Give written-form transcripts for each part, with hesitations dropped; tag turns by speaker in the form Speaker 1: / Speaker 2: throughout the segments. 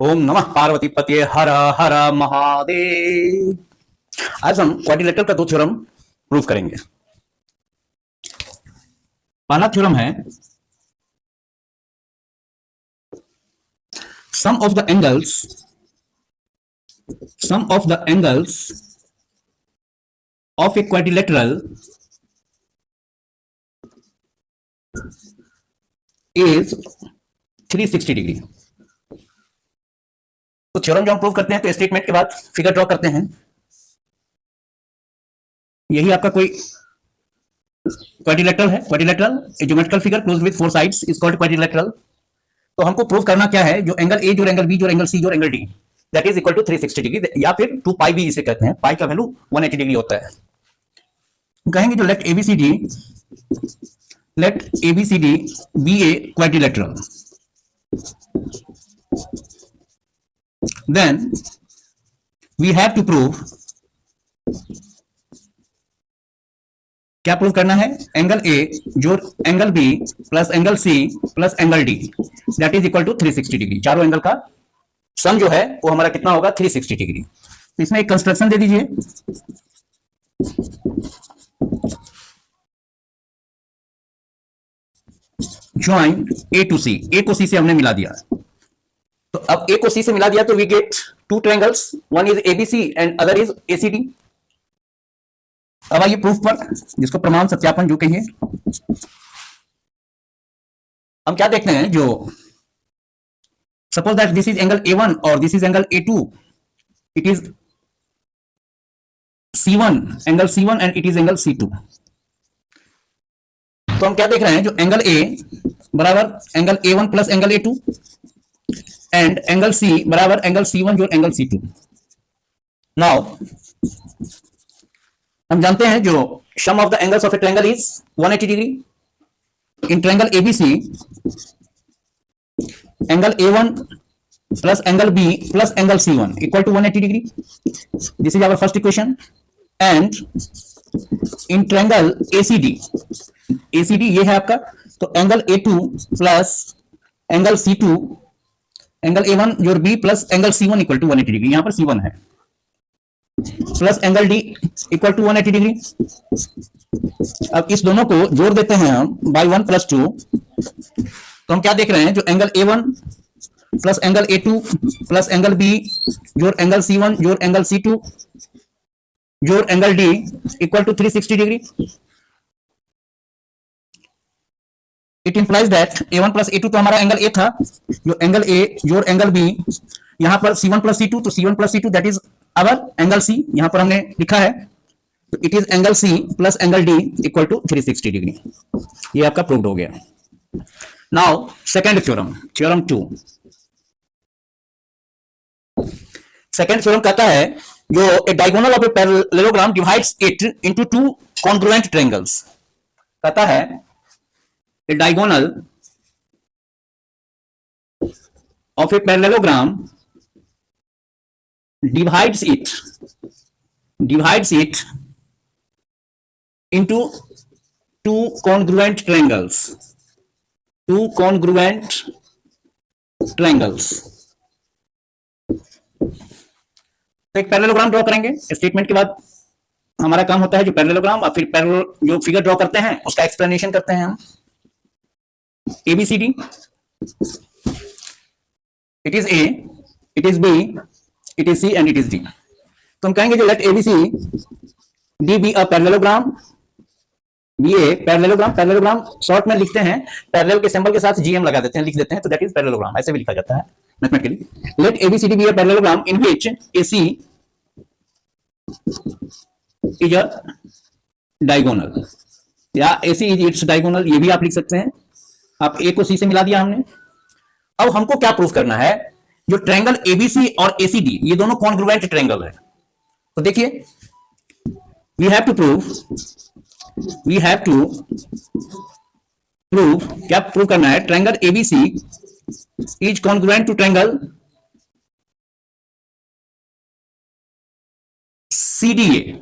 Speaker 1: ओम नमः पार्वती पते हर हर महादेव। आज हम क्वाड्रिलेटरल का दो थ्योरम प्रूव करेंगे। पहला थ्योरम है sum of the angles of a quadrilateral is 360 degree. तो थ्योरम जो हम प्रूव करते हैं तो स्टेटमेंट के बाद फिगर ड्रॉ करते हैं। यही आपका कोई क्वाड्रिलेटरल है। Quadrilateral A geometrical figure closed with four sides is called quadrilateral. तो हमको प्रूव करना क्या है, जो एंगल ए, जो एंगल बी, जो एंगल सी, जो angle D, that is equal to 360 degree, या फिर 2 पाई भी इसे कहते हैं। पाई का वैल्यू 180 डिग्री होता है। कहेंगे जो let ABCD be a quadrilateral, then we have to prove, क्या प्रूव करना है, एंगल ए जो angle B plus angle C plus angle D that is equal to 360 degree. चारों एंगल का सम जो है वो हमारा कितना होगा, 360 डिग्री। तो इसमें एक कंस्ट्रक्शन दे दीजिए। ज्वाइन ए टू सी, ए को सी से हमने मिला दिया। तो अब ए को सी से मिला दिया तो we get two triangles, one is ABC and other is ACD. अब आइए प्रूफ पर, जिसको प्रमाण सत्यापन जो कहिए। हम क्या देखते हैं, जो suppose that this is angle A1 और this is angle A2, it is C1, angle C1 and it is angle C2। तो हम क्या देख रहे हैं, जो एंगल A बराबर angle A1 plus angle A2 and angle C बराबर एंगल C1 जो एंगल C2। नाउ हम जानते हैं जो sum of the angles of a triangle is 180 degree. In triangle ABC angle A1 plus angle B plus angle C1 equal to 180 degree. This is our first equation. And in triangle ACD ये है आपका, तो angle A2 plus angle C2 angle A1 जोड़ B plus angle C1 equal to 180 degree, यहां पर C1 है, plus angle D equal to 180 degree. अब इस दोनों को जोड़ देते हैं हम बाई 1 प्लस 2। तो हम क्या देख रहे हैं, जो angle A1 plus angle A2 plus angle B जोड़ एंगल C1 जोड़ एंगल C2 जोड़ angle D equal to 360 degree. It implies that A1 plus A2 तो हमारा एंगल A था, जो एंगल A जोड़ एंगल B, यहां पर C1 प्लस C2, तो C1 plus C2 that is our angle C, यहां पर हमने लिखा है। तो it is angle C plus angle D equal to 360 degree. ये आपका प्रूव्ड हो गया। Now second theorem, theorem 2। Second theorem कहता है जो a diagonal of a parallelogram divides it into two congruent triangles. कहता है a diagonal of a parallelogram divides it into two congruent triangles. तो एक पैरेललोग्राम ड्रॉ करेंगे। स्टेटमेंट के बाद हमारा काम होता है जो पैरेललोग्राम और फिर जो फिगर ड्रॉ करते हैं उसका एक्सप्लेनेशन करते हैं हम। ABCD, it is A, it is B, it is C and it is D। तो हम कहेंगे जो let ABCD be a parallelogram, be a parallelogram। Parallelogram short में लिखते हैं, पैरेलल के सिंबल के साथ GM लगा देते हैं, लिख देते हैं, तो दैट इज पैरेललोग्राम, ऐसे भी लिखा जाता है mathematically. let ABCD be a parallelogram in which AC is a diagonal, या AC is its diagonal, ये भी आप लिख सकते हैं। आप ए को सी से मिला दिया हमने। अब हमको क्या प्रूफ करना है, जो ट्रायंगल एबीसी और एसीडी ये दोनों कॉन्ग्रुएंट ट्रायंगल है। तो देखिए वी हैव टू प्रूव, क्या प्रूव करना है, triangle ABC is congruent to triangle CDA,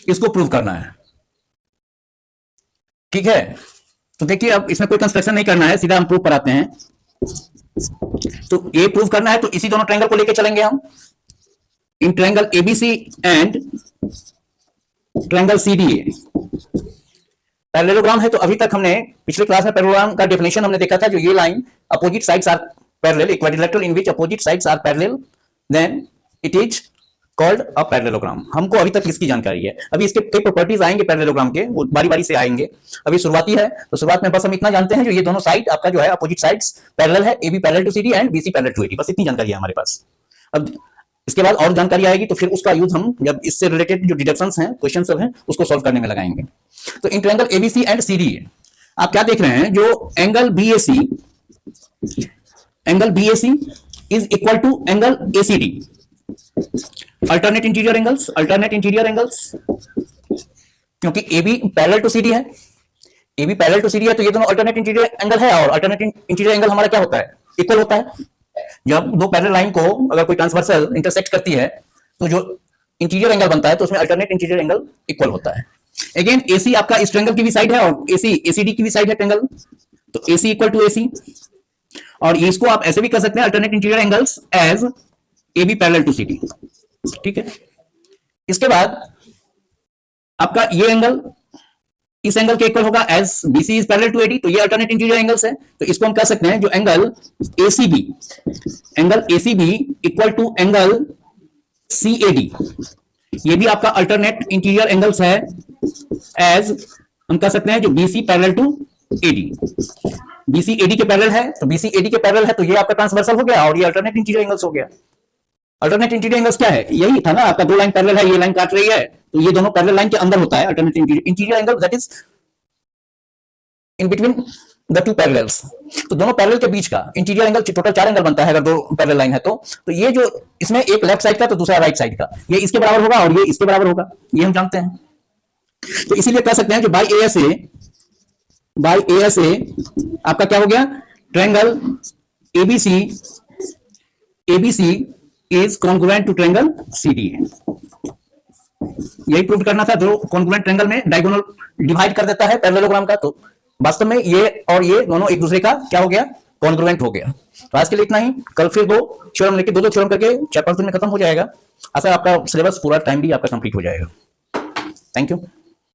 Speaker 1: इसको प्रूव करना है। ठीक है, तो देखिए अब इसमें कोई कंस्ट्रक्शन नहीं करना है, सीधा हम प्रूफ पर आते हैं। तो ये प्रूव करना है तो इसी दोनों ट्रायंगल को लेके चलेंगे हम। इन triangle ABC and triangle CDA parallelogram है। तो अभी तक हमने पिछले क्लास में पैरेललोग्राम का डेफिनेशन हमने देखा था, जो ये line opposite sides are parallel, a quadrilateral in which opposite sides are parallel, then it is called a parallelogram। हमको अभी तक इसकी जानकारी है। अभी इसके कई प्रॉपर्टीज आएंगे पैरेललोग्राम के, वो बारी बारी से आएंगे। अभी शुरुआती है तो शुरुआत में बस हम इतना जानते हैं, जो ये दोनों साइड आपका जो है अपोजिट साइड्स पैरेलल है, AB parallel to CD and BC parallel to AD, बस इतनी जानकारी है हमारे पास। अब इसके बाद और जानकारी आएगी तो फिर उसका यूज हम जब इससे रिलेटेड जो डिडक्शंस हैं, क्वेश्चन सब हैं, उसको सॉल्व करने में लगाएंगे। तो in triangle ABC and CDA आप क्या देख रहे हैं, जो angle BAC is equal to angle ACD, alternate interior angles, क्योंकि AB पैरेलल टू CD है, AB पैरेलल टू CD है, तो ये दोनों अल्टरनेट इंटीरियर एंगल है। और अल्टरनेट इंटीरियर एंगल हमारा क्या होता है, इक्वल होता है। जब दो पैरेलल लाइन को अगर कोई ट्रांसवर्सल इंटरसेक्ट करती है तो जो इंटीरियर एंगल बनता है तो उसमें अल्टरनेट इंटीरियर एंगल इक्वल होता है। अगेन AC आपका इस ट्रायंगल की भी साइड है और AC ACD की भी साइड है ट्रायंगल, तो AC इक्वल टू AC। और इसको आप ऐसे भी कर सकते हैं, alternate interior angles as AB parallel to CD, ठीक है। इसके बाद आपका ये एंगल इस एंगल के इक्वल होगा as BC is parallel to AD, तो ये अल्टरनेट इंटीरियर एंगल्स है। तो इसको हम कह सकते हैं जो angle ACB equal to angle CAD, ये भी आपका अल्टरनेट इंटीरियर एंगल्स है, एज हम कह सकते हैं जो BC parallel to AD। BC AD के पैरेलल है, तो BC AD के पैरेलल है, तो ये आपका ट्रांसवर्सल हो गया और ये अल्टरनेट इंटीरियर एंगल्स हो गया। अल्टरनेट इंटीरियर एंगल्स क्या है, यही था ना आपका, दो लाइन पैरेलल है, ये लाइन काट रही है, तो ये दोनों पैरेलल लाइन के अंदर होता है alternate interior angle, that is in between the two parallels. तो दोनों पैरेलल के बीच का इंटीरियर एंगल टोटल 4 एंगल बनता है अगर दो पैरेलल लाइन है तो ये जो इसमें एक लेफ्ट साइड का तो दूसरा राइट साइड का, ये इसके बराबर होगा और ये इसके बराबर होगा, ये हम जानते हैं। तो इसीलिए कह सकते हैं जो बाय ASA आपका क्या हो गया, triangle ABC is congruent to triangle CDA। यही प्रूव करना था, जो कॉन्ग्रुएंट ट्रायंगल में डायगोनल डिवाइड कर देता है पैरेललोग्राम का, तो वास्तव में ये और ये दोनों एक दूसरे का क्या हो गया, कॉन्ग्रुएंट हो गया। तो आज के लिए इतना ही, कल फिर दो थ्योरम लेके दो थ्योरम करके 4-5 दिन में खत्म हो जाएगा। ऐसा आपका सिलेबस पूरा टाइम भी आपका कंप्लीट हो जाएगा। Thank you.